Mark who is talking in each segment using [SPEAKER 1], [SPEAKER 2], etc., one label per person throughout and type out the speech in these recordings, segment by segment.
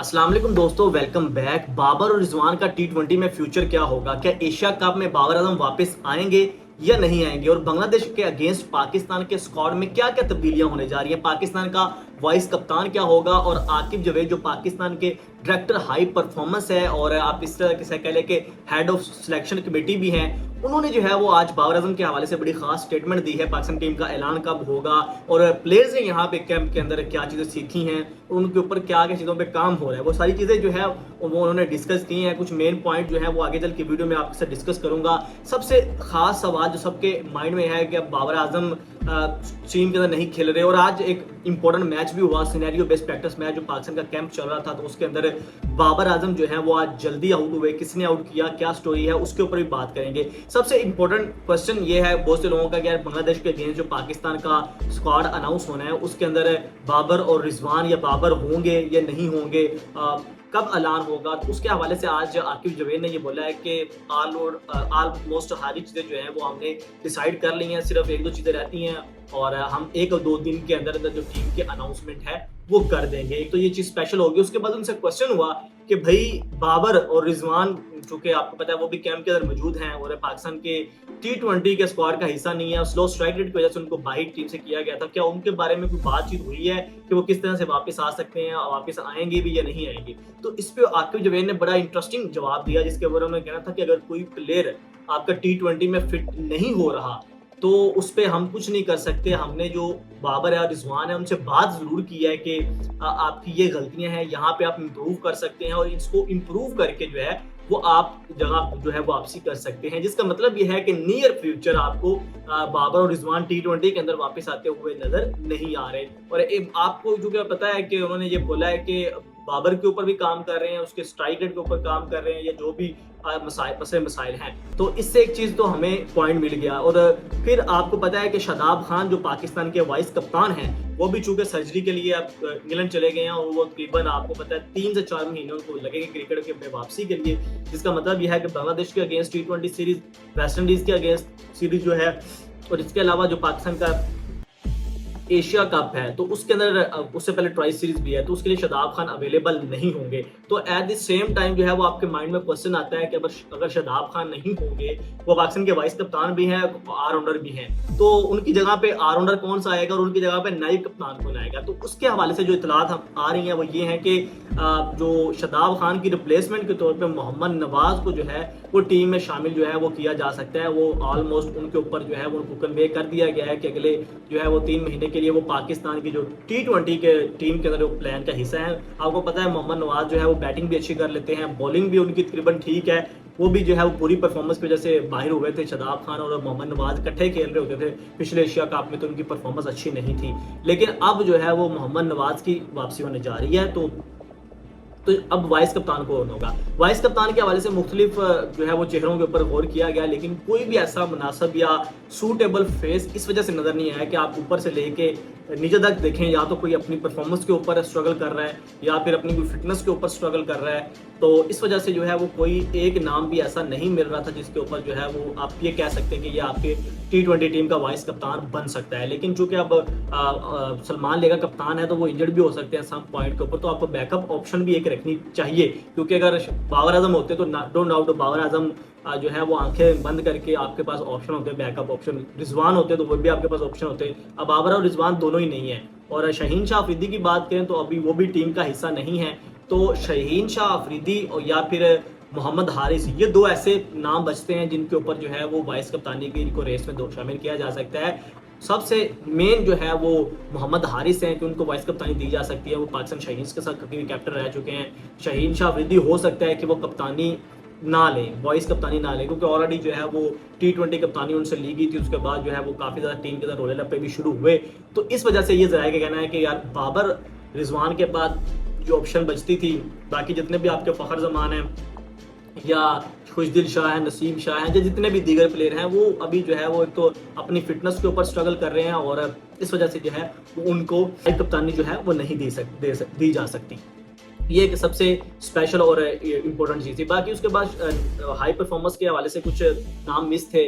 [SPEAKER 1] अस्सलाम वालेकुम दोस्तों, वेलकम बैक। बाबर और रिजवान का टी20 में फ्यूचर क्या होगा? क्या एशिया कप में बाबर आजम वापस आएंगे या नहीं आएंगे? और बांग्लादेश के अगेंस्ट पाकिस्तान के स्क्वाड में क्या क्या तब्दीलियां होने जा रही हैं? पाकिस्तान का वाइस कप्तान क्या होगा? और आकिब जवेद जो पाकिस्तान के डायरेक्टर हाई परफॉर्मेंस है और आप इस तरह से कह लें कि हेड ऑफ सिलेक्शन कमेटी भी हैं, उन्होंने जो है वो आज बाबर आजम के हवाले से बड़ी खास स्टेटमेंट दी है। पाकिस्तान टीम का ऐलान कब होगा और प्लेयर्स ने यहाँ पे कैंप के अंदर क्या चीज़ें सीखी हैं, उनके ऊपर क्या क्या चीज़ों पे काम हो रहा है, वो सारी चीज़ें जो है वो उन्होंने डिस्कस की हैं। कुछ मेन पॉइंट जो है वो आगे चल के वीडियो में आपके साथ डिस्कस करूंगा। सबसे खास सवाल जो सबके माइंड में है कि अब बाबर आजम टीम के अंदर नहीं खेल रहे, और आज एक इंपॉर्टेंट मैच भी हुआ, सिनेरियो बेस्ड प्रैक्टिस मैच जो पाकिस्तान का कैंप चल रहा था, तो उसके अंदर बाबर आजम जो है वो आज जल्दी आउट हुए। किसने आउट किया, क्या स्टोरी है, उसके ऊपर भी बात करेंगे। सबसे इंपॉर्टेंट क्वेश्चन ये है बहुत से लोगों का कि यार बांग्लादेश के अगेंस्ट जो पाकिस्तान का स्क्वाड अनाउंस होना है उसके अंदर बाबर और रिजवान या बाबर होंगे या नहीं होंगे, कब ऐलान होगा, तो उसके हवाले से आज आकिब जवेद ने ये बोला है कि ऑलमोस्ट सारी चीज़ें जो है वो हमने डिसाइड कर ली हैं, सिर्फ एक दो चीज़ें रहती हैं और हम एक और दो दिन के अंदर जो टीम के अनाउंसमेंट है वो कर देंगे। एक तो ये चीज़ स्पेशल होगी। उसके बाद उनसे क्वेश्चन हुआ कि भाई बाबर और रिजवान, चूंकि आपको पता है वो भी कैंप के अंदर मौजूद हैं और पाकिस्तान के टी20 के स्क्वाड का हिस्सा नहीं है, स्लो स्ट्राइक रेट की वजह से उनको बाहर टीम से किया गया था, क्या उनके बारे में कोई बातचीत हुई है कि वो किस तरह से वापस आ सकते हैं, वापस आएंगे भी या नहीं आएंगे? तो इस पे आकिब जवेद ने बड़ा इंटरेस्टिंग जवाब दिया, जिसके ऊपर उन्होंने कहना था कि अगर कोई प्लेयर आपका टी20 में फिट नहीं हो रहा तो उस पर हम कुछ नहीं कर सकते। हमने जो बाबर है और रिजवान है उनसे बात जरूर की है कि आपकी ये गलतियां हैं, यहाँ पे आप इम्प्रूव कर सकते हैं और इसको इम्प्रूव करके जो है वो आप जगह जो है वापसी कर सकते हैं। जिसका मतलब ये है कि नियर फ्यूचर आपको बाबर और रिजवान टी20 के अंदर वापस आते हुए नजर नहीं आ रहे। और आपको जो पता है कि उन्होंने ये बोला है कि बाबर के ऊपर भी काम कर रहे हैं, उसके स्ट्राइक रेट के ऊपर काम कर रहे हैं, या जो भी मसाइल हैं। तो इससे एक चीज़ तो हमें पॉइंट मिल गया। और फिर आपको पता है कि शादाब खान जो पाकिस्तान के वाइस कप्तान हैं, वो भी चूंकि सर्जरी के लिए अब इंग्लैंड चले गए हैं और वो तकरीबन आपको पता है 3 से 4 महीने उनको लगेंगे क्रिकेट के अपने वापसी के लिए। जिसका मतलब यह है कि बांग्लादेश के अगेंस्ट टी20 सीरीज, वेस्ट इंडीज के अगेंस्ट सीरीज जो है, और इसके अलावा जो पाकिस्तान का एशिया कप है तो उसके अंदर उससे पहले ट्वाइस सीरीज भी है, तो उसके लिए शादाब खान अवेलेबल नहीं होंगे। तो एट द सेम टाइम जो है वो आपके माइंड में क्वेश्चन आता है कि अगर शादाब खान नहीं होंगे, वो पाकिस्तान के वाइस कप्तान भी हैं, ऑलराउंडर भी हैं, तो उनकी जगह पे ऑलराउंडर कौन सा आएगा और उनकी जगह पे नाइब कप्तान कौन आएगा? तो उसके हवाले से जो इतलात आ रही हैं वो ये है कि जो शादाब खान की रिप्लेसमेंट के तौर पर मोहम्मद नवाज को जो है वो टीम में शामिल जो है वो किया जा सकता है। वो ऑलमोस्ट उनके ऊपर जो है वो उनको कन्वे कर दिया गया है कि अगले जो है वो 3 महीने के लिए वो पाकिस्तान की जो टी20 के टीम के अंदर वो प्लान का हिस्सा है। आपको पता है मोहम्मद नवाज जो है वो बैटिंग भी अच्छी कर लेते हैं, बॉलिंग भी उनकी तकरीबन ठीक है। वो भी जो है वो पूरी परफॉर्मेंस पे जैसे बाहर हुए थे, शादाब खान और मोहम्मद नवाज इकट्ठे खेल रहे होते थे पिछले एशिया कप में, तो उनकी परफॉर्मेंस अच्छी नहीं थी। लेकिन अब जो है वो मोहम्मद नवाज की वापसी होने जा रही है, तो अब वाइस कप्तान कौन होगा? वाइस कप्तान के हवाले से मुख्तलिफ जो है वो चेहरों के ऊपर गौर किया गया, लेकिन कोई भी ऐसा मुनासिब या सूटेबल फेस इस वजह से नजर नहीं आया कि आप ऊपर से लेके नीचे तक देखें, या तो कोई अपनी परफॉर्मेंस के ऊपर स्ट्रगल कर रहा है या फिर अपनी कोई फिटनेस के ऊपर स्ट्रगल कर रहा है। तो इस वजह से जो है वो कोई एक नाम भी ऐसा नहीं मिल रहा था जिसके ऊपर जो है वो आप ये कह सकते हैं कि ये आपके टी20 टीम का वाइस कप्तान बन सकता है। लेकिन चूंकि अब सलमान लेगा कप्तान है तो वो इंजर्ड भी हो सकते हैं सम पॉइंट के ऊपर, तो आपको बैकअप ऑप्शन भी एक रखनी चाहिए, क्योंकि अगर बाबर आजम होते तो डोंट डाउट बाबर आजम जो है वो आंखें बंद करके आपके पास ऑप्शन होते हैं, बैकअप ऑप्शन। रिजवान होते तो वो भी आपके पास ऑप्शन होते। अब बाबर और रिजवान दोनों ही नहीं है। और शाहीन शाह अफरीदी की बात करें तो अभी वो भी टीम का हिस्सा नहीं है, तो शाहीन शाह अफरीदी और या फिर मोहम्मद हारिस, ये दो ऐसे नाम बचते हैं जिनके ऊपर जो है वो वाइस कप्तानी की इनको रेस में शामिल किया जा सकता है। सबसे मेन जो है वो मोहम्मद हारिस हैं कि उनको वाइस कप्तानी दी जा सकती है। वो पाकिस्तान शाहीन्स के साथ कभी कैप्टन रह चुके हैं। शाहीन शाह अफरीदी हो सकता है कि वो कप्तानी ना लें, वॉइस कप्तानी ना लें, क्योंकि ऑलरेडी जो है वो टी20 कप्तानी उनसे ली गई थी। उसके बाद जो है वो काफ़ी ज़्यादा टीम के अंदर रोले लप्पे भी शुरू हुए। तो इस वजह से ये ज़रा का कहना है कि यार बाबर रिजवान के बाद जो ऑप्शन बचती थी, बाकी जितने भी आपके फ़खर जमान हैं या खुशदिल शाह है, नसीम शाह हैं, या जितने भी दीगर प्लेयर हैं, वो अभी जो है वो एक तो अपनी फिटनेस के ऊपर स्ट्रगल कर रहे हैं और इस वजह से जो है वो उनको कप्तानी जो है वो नहीं दी जा सकती। ये एक सबसे स्पेशल और इम्पोर्टेंट चीज़ थी। बाकी उसके बाद हाई परफॉर्मेंस के हवाले से कुछ नाम मिस थे।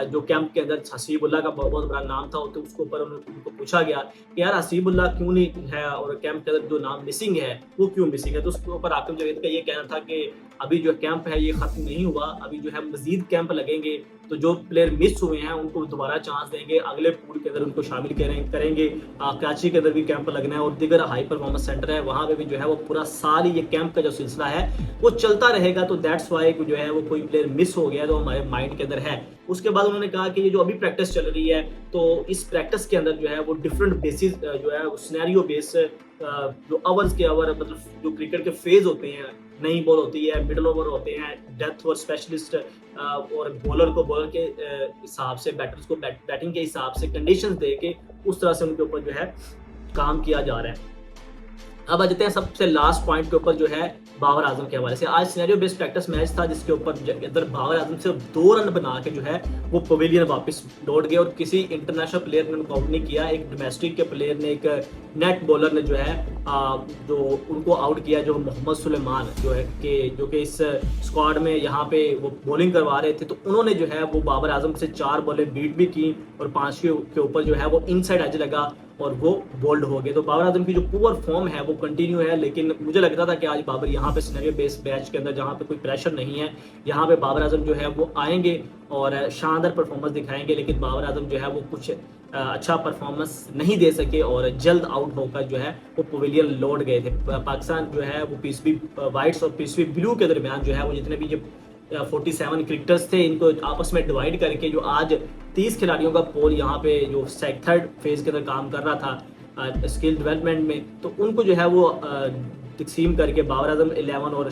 [SPEAKER 1] जो कैंप के अंदर हसीबुल्लाह का बहुत बड़ा नाम था, तो उसके ऊपर उनको पूछा गया कि यार हसीबुल्लाह क्यों नहीं है और कैंप के अंदर जो नाम मिसिंग है वो क्यों मिसिंग है। तो उसके ऊपर आकिब जावेद का ये कहना था कि अभी जो कैंप है ये खत्म नहीं हुआ, अभी जो है मजीद कैंप लगेंगे, तो जो प्लेयर मिस हुए हैं उनको दोबारा चांस देंगे, अगले पूल के अंदर उनको शामिल करेंगे। कराची के अंदर भी कैंप लगना है और दीगर हाई परफॉर्मेंस सेंटर है, वहाँ पे भी जो है वो पूरा साल ये कैंप का जो सिलसिला है वो चलता रहेगा। तो दैट्स वाई जो है वो कोई प्लेयर मिस हो गया तो हमारे माइंड के अंदर है। उसके बाद उन्होंने कहा कि ये जो अभी प्रैक्टिस चल रही है, तो इस प्रैक्टिस के अंदर जो है वो डिफरेंट बेसिस जो है सिनेरियो बेस जो अवर्स के अवर मतलब जो क्रिकेट के फेज होते हैं, नई बॉल होती है, मिडल ओवर होते हैं, डेथ ओवर स्पेशलिस्ट और बॉलर को बॉलर के हिसाब से, बैटर्स को बैटिंग के हिसाब से कंडीशंस दे के उस तरह से उनके ऊपर जो है काम किया जा रहा है। अब आ जाते हैं सबसे लास्ट पॉइंट के ऊपर जो है बाबर आजम के हवाले से। आज सिनेरियो बेस्ड प्रैक्टिस मैच था जिसके ऊपर बाबर आजम सिर्फ 2 रन बना के जो है वो पवेलियन वापस लौट गए और किसी इंटरनेशनल प्लेयर ने उनको आउट नहीं किया। एक डोमेस्टिक के प्लेयर ने, एक नेट बॉलर ने जो है जो उनको आउट किया, जो मोहम्मद सुलेमान जो कि इस स्क्वाड में यहाँ पे वो बॉलिंग करवा रहे थे, तो उन्होंने जो है वो बाबर आजम से 4 बॉलें बीट भी की और 5 के ऊपर जो है वो इनसाइड एज लगा और वो बोल्ड हो गए। तो बाबर आजम की जो पुअर फॉर्म है वो कंटिन्यू है, लेकिन मुझे लगता था कि आज बाबर यहाँ पे सिनेरियो बेस्ड मैच के अंदर जहाँ पे कोई प्रेशर नहीं है, यहाँ पे बाबर आजम जो है वो आएंगे और शानदार परफॉर्मेंस दिखाएंगे, लेकिन बाबर आजम जो है वो कुछ अच्छा परफॉर्मेंस नहीं दे सके और जल्द आउट होकर जो है वो पवेलियन लौट गए थे। पाकिस्तान जो है वो पीसीबी वाइट्स और पीसीबी ब्लू के दरमियान जो है वो जितने भी 47 क्रिकेटर्स थे, इनको आपस में डिवाइड करके जो आज 30 खिलाड़ियों का पोल यहाँ पे जो थर्ड फेज के अंदर काम कर रहा था स्किल डेवलपमेंट में, तो उनको जो है वो तकसीम करके बाबर आजम 11 और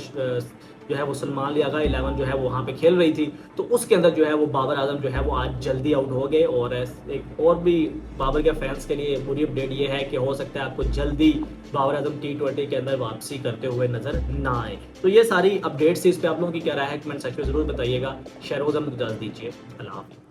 [SPEAKER 1] जो है वो सलमान लियागा 11 जो है वो वहाँ पे खेल रही थी, तो उसके अंदर जो है वो बाबर आजम जो है वो आज जल्दी आउट हो गए। और एक और भी बाबर के फैंस के लिए बुरी अपडेट ये है कि हो सकता है आपको जल्दी बाबर आजम T20 के अंदर वापसी करते हुए नजर ना आए। तो ये सारी अपडेट्स थी, इस पर आप लोगों की क्या राय है कमेंट सेक्शन में जरूर बताइएगा। शेयर हो इजाजत दीजिए, अल्लाह हाफ़िज़।